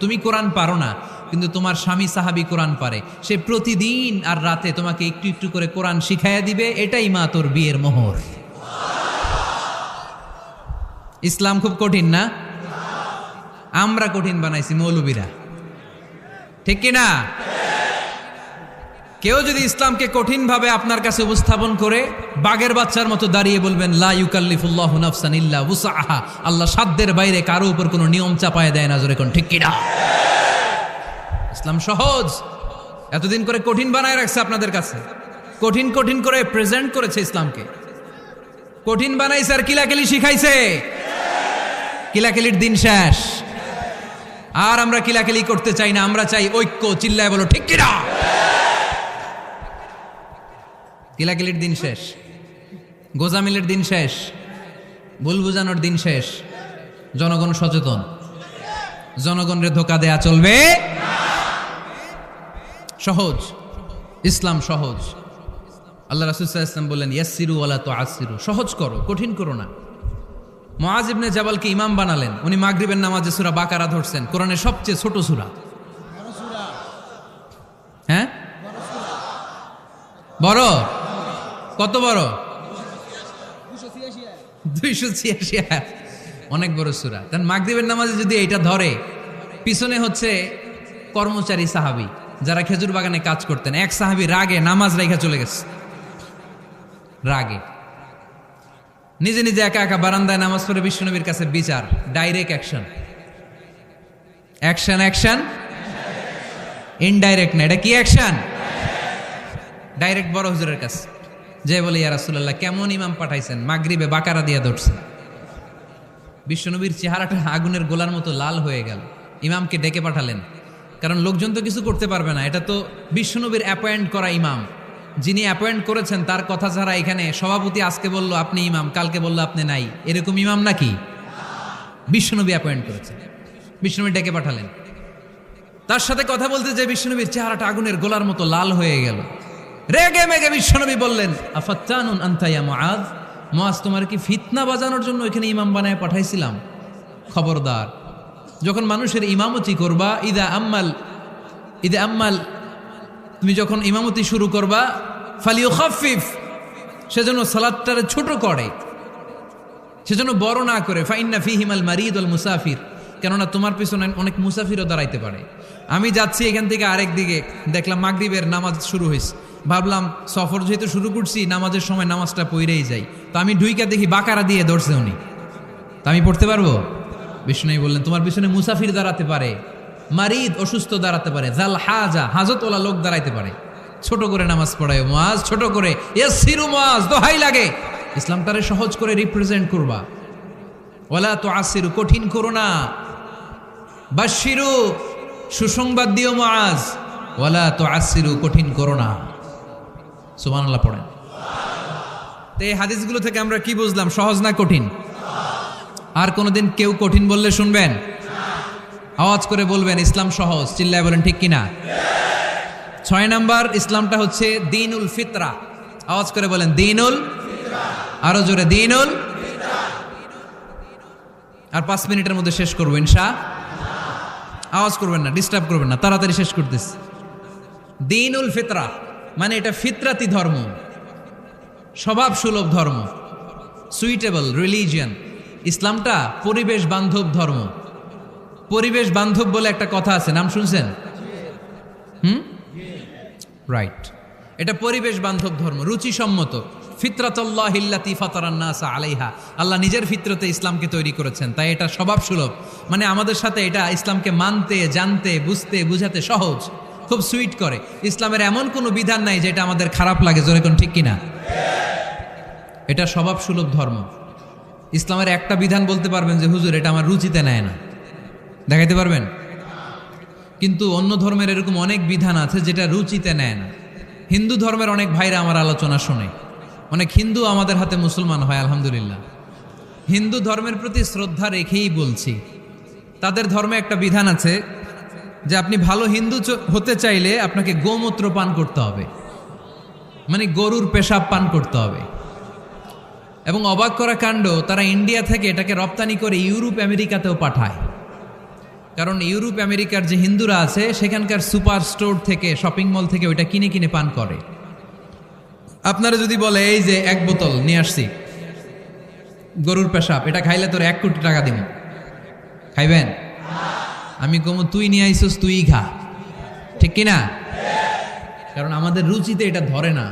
তুমি কোরআন পারো না, কিন্তু তোমার স্বামী সাহাবী কোরআন পারে, সে প্রতিদিন আর রাতে তোমাকে একটু একটু করে কোরআন শিখাইয়া দিবে। এটাই মা তোর বিয়ের মোহর। ইসলাম খুব কঠিন না? আমরা কঠিন বানাইছি মৌলবীরা, ঠিক কিনা? কেউ যদি ইসলামকে কঠিন ভাবে আপনার কাছে উপস্থাপন করে, বাঘের বাচ্চার মতো দাঁড়িয়ে বলবেন লা ইউকাল্লিফুল্লাহু নাফসান ইল্লা উসআহা, আল্লাহ সাধ্যের বাইরে কারো উপর কোনো নিয়ম চাপায় দেয় না। জোরে কোন ঠিক কিনা? ইসলাম সহজ, এতদিন করে কঠিন বানায় রাখছে আপনাদের কাছে, কঠিন কঠিন করে প্রেজেন্ট করেছে ইসলামকে, কঠিন বানাইছে আর কিলাকিলি শিখাইছে। কিলাকিলির দিন শেষ, আর আমরা কিলাকিলি করতে চাই না, আমরা চাই ঐক্য। চিল্লায় বলো ঠিক কিনা? কিলাকিলির দিন শেষ, গোজামিলের দিন শেষ, ভুল বুঝানোর দিন শেষ। জনগণ সচেতন, জনগণের ধোকা দেয়া চলবে। সহজ, ইসলাম সহজ। আল্লাহ রাসূল সাল্লাল্লাহু আলাইহি ওয়াসাল্লাম বললেন ইয়াসসিরু ওয়ালা তুআসসিরু, সহজ করো, কঠিন করো না। মুআজ ইবনে জাবালকে ইমাম বানালেন, উনি মাগরিবের নামাজে সূরা বাকারা ধরছেন, কোরআনের সবচেয়ে ছোট সূরা। হ্যাঁ বড়? কত বড়? 286, অনেক বড় সূরা। তার মাগরিবের নামাজে যদি এইটা ধরে, পিছনে হচ্ছে কর্মচারী সাহাবী যারা খেজুর বাগানে কাজ করতেন। এক সাহাবী রাগে নামাজ রাইখা চলে গেছে, রাগে নিজে নিজে একা একা বারান্দায় নামাজ পড়ে বিশ্বনবীর কাছে বিচার। Direct action, action action, indirect না। এটা কি অ্যাকশন? ডাইরেক্ট বড় হুজুরের কাছে যে বলে ইয়া রাসূলুল্লাহ, কেমন ইমাম পাঠাইছেন, মাগরিবে বাকারা দিয়া ধরছে। বিশ্বনবীর চেহারাটা আগুনের গোলার মতো লাল হয়ে গেল। ইমামকে ডেকে পাঠালেন, কারণ লোকজন তো কিছু করতে পারবে না, এটা তো বিশ্বনবীর অ্যাপয়েন্ট করা ইমাম। যিনি অ্যাপয়েন্ট করেছেন তার কথা ছাড়া এখানে সভাপতি আজকে বলল আপনি ইমাম, কালকে বলল আপনি নাই, এরকম ইমাম নাকি? বিশ্বনবী অ্যাপয়েন্ট করেছেন। বিশ্বনবী ডেকে পাঠালেন, তার সাথে কথা বলতে যে বিশ্বনবীর চেহারাটা আগুনের গোলার মতো লাল হয়ে গেল। রেগে মেগে বিশ্বনবী বললেন আফাত্তানুন আনতা ইয়া মুআজ, মুআজ তোমার কি ফিতনা বাজানোর জন্য এখানে ইমাম বানায় পাঠাইছিলাম? খবরদার, যখন মানুষের ইমামতি করবা, ইদা আম্মাল তুমি যখন ইমামতি শুরু করবা, ফালিউখাফিফ, সেজন্য সালাতটারে ছোট করে, সেজন্য বড় না করে। ফাইন্না ফিহিমাল মারিদ ওয়াল মুসাফির, কেননা তোমার পিছনে অনেক মুসাফিরও দাঁড়াইতে পারে। আমি যাচ্ছি এখান থেকে আরেক দিকে, দেখলাম মাগরিবের নামাজ শুরু হয়েছে, ভাবলাম সফর যেহেতু শুরু করছি, নামাজের সময় নামাজটা পড়েই যাই। তো আমি ঢুইকা দেখি বাকারা দিয়ে ধরছে উনি, তা আমি পড়তে পারবো? বিষ্ণু বললেন তোমার পিছনে মুসাফির দাঁড়াতে পারে, মারিদ অসুস্থ দাঁড়াতে পারে, জাল হাজা হাজতওয়ালা লোক দাঁড়াইতে পারে। ছোট করে নামাজ পড়ায় মুআজ, ছোট করে। ইয়াসসিরু মুআজ, দোহাই লাগে, ইসলাম তারে সহজ করে রিপ্রেজেন্ট করবা। ওয়ালা তুআসসিরু, কঠিন করো না। বাশশিরু, সুসংবাদ দিও মুআজ। ওয়ালা তুআসসিরু, কঠিন করো না। সুবহানাল্লাহ পড়েন। তো এই হাদিসগুলো থেকে আমরা কি বুঝলাম? সহজ না কঠিন? আর কোনোদিন কেউ কঠিন বললে শুনবেন? আওয়াজ করে বলবেন ইসলাম সহজ। চিল্লায় বলেন ঠিক কিনা? 6 নাম্বার, ইসলামটা হচ্ছে দ্বীনুল ফিতরা। আওয়াজ করে বলেন দ্বীনুল ফিতরা, আরো জোরে দ্বীনুল ফিতরা। আর 5 মিনিটের মধ্যে শেষ করবো ইনশাআল্লাহ। আওয়াজ করবেন না, ডিস্টার্ব করবেন না, তাড়াতাড়ি শেষ করতেছি। দ্বীনুল ফিতরা মানে এটা ফিতরাতি ধর্ম, স্বভাব সুলভ ধর্ম, সুইটেবল রিলিজিয়ান। ইসলামটা পরিবেশ বান্ধব ধর্ম। পরিবেশ বান্ধব বলে একটা কথা আছে, নাম শুনছেন? রাইট, এটা পরিবেশ বান্ধব ধর্ম, রুচিসম্মত। ফিতরাতুল্লাহিল্লাতী ফাতারান নাসা আলাইহা, আল্লাহ নিজের ফিতরতে ইসলামকে তৈরি করেছেন, তাই এটা স্বভাব সুলভ। মানে আমাদের সাথে এটা ইসলামকে মানতে, জানতে, বুঝতে, বুঝাতে সহজ, খুব সুইট করে। ইসলামের এমন কোনো বিধান নাই যেটা আমাদের খারাপ লাগে। জোরে কোন ঠিক কিনা? এটা স্বভাব সুলভ ধর্ম। ইসলামের একটা বিধান বলতে পারবেন যে হুজুর এটা আমার রুচিতে নেয় না, দেখাইতে পারবেন? কিন্তু অন্য ধর্মের এরকম অনেক বিধান আছে যেটা রুচিতে নেয় না। হিন্দু ধর্মের অনেক ভাইরা আমার আলোচনা শোনে, অনেক হিন্দু আমাদের হাতে মুসলমান হয় আলহামদুলিল্লাহ। হিন্দু ধর্মের প্রতি শ্রদ্ধা রেখেই বলছি, তাদের ধর্মে একটা বিধান আছে যে আপনি ভালো হিন্দু হতে চাইলে আপনাকে গোমূত্র পান করতে হবে, মানে গরুর পেশাব পান করতে হবে। এবং অবাক করা কাণ্ড, তারা ইন্ডিয়া থেকে এটাকে রপ্তানি করে ইউরোপ আমেরিকাতেও পাঠায়। কারণ ইউরোপ আমেরিকার যে হিন্দুরা আছে সেখানকার সুপার স্টোর থেকে শপিং মল থেকে ওইটা কিনে কিনে পান করে। আপনারা যদি বলে এই যে 1 বোতল নিয়ে আসছি গরুর পেশাব, এটা খাইলে তোর 1 কোটি টাকা দিব, খাইবেন? আমি কমু তুই নিয়ে আইসোস তুই খা, ঠিক কিনা? কারণ আমাদের রুচিতে এটা ধরে না।